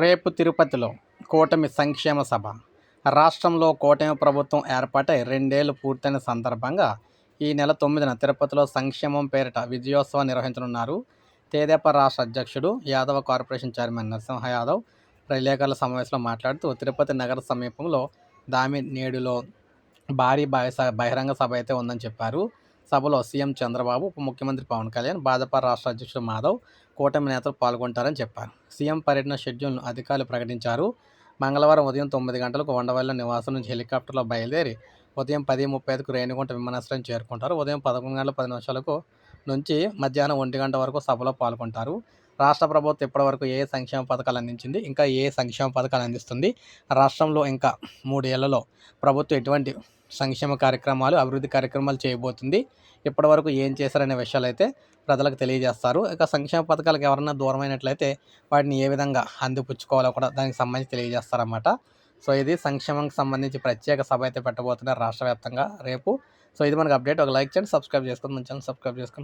రేపు తిరుపతిలో కూటమి సంక్షేమ సభ. రాష్ట్రంలో కూటమి ప్రభుత్వం ఏర్పాటై 2 ఏళ్లు పూర్తయిన సందర్భంగా ఈ నెల 9న తిరుపతిలో సంక్షేమం పేరిట విజయోత్సవం నిర్వహించనున్నారు. తెదేపా రాష్ట్ర అధ్యక్షుడు, యాదవ కార్పొరేషన్ చైర్మన్ నరసింహ యాదవ్ విలేకరుల సమావేశంలో మాట్లాడుతూ, తిరుపతి నగర సమీపంలో దామినేడులో భారీ బహిరంగ సభ అయితే ఉందని చెప్పారు. సభలో సీఎం చంద్రబాబు, ఉప ముఖ్యమంత్రి పవన్ కళ్యాణ్, భాజపా రాష్ట్ర అధ్యక్షుడు మాధవ్, కూటమి నేతలు పాల్గొంటారని చెప్పారు. సీఎం పర్యటన షెడ్యూల్ను అధికారులు ప్రకటించారు. మంగళవారం ఉదయం 9 గంటలకు ఉండవల్లి నివాసం నుంచి హెలికాప్టర్లో బయలుదేరి ఉదయం 10:35కు రేణిగుంట విమానాశ్రయం చేరుకుంటారు. ఉదయం 11:10 నుంచి మధ్యాహ్నం 1 గంట వరకు సభలో పాల్గొంటారు. రాష్ట్ర ప్రభుత్వం ఇప్పటివరకు ఏ సంక్షేమ పథకాలు అందించింది, ఇంకా ఏ సంక్షేమ పథకాలు అందిస్తుంది, రాష్ట్రంలో ఇంకా 3 ఏళ్లలో ప్రభుత్వం ఎటువంటి సంక్షేమ కార్యక్రమాలు, అభివృద్ధి కార్యక్రమాలు చేయబోతుంది, ఇప్పటివరకు ఏం చేశారనే విషయాలు అయితే ప్రజలకు తెలియజేస్తారు. ఇక సంక్షేమ పథకాలకు ఎవరన్నా దూరమైనట్లయితే వాటిని ఏ విధంగా అందిపుచ్చుకోవాలో కూడా దానికి సంబంధించి తెలియజేస్తారన్నమాట. సో ఇది సంక్షేమంకి సంబంధించి ప్రత్యేక సభ అయితే పెట్టబోతున్నారు రాష్ట్ర వ్యాప్తంగా రేపు. సో ఇది మనకు అప్డేట్. ఒక లైక్ చేయండి, సబ్స్క్రైబ్ చేసుకోండి, మన ఛానల్ సబ్స్క్రైబ్ చేసుకోండి.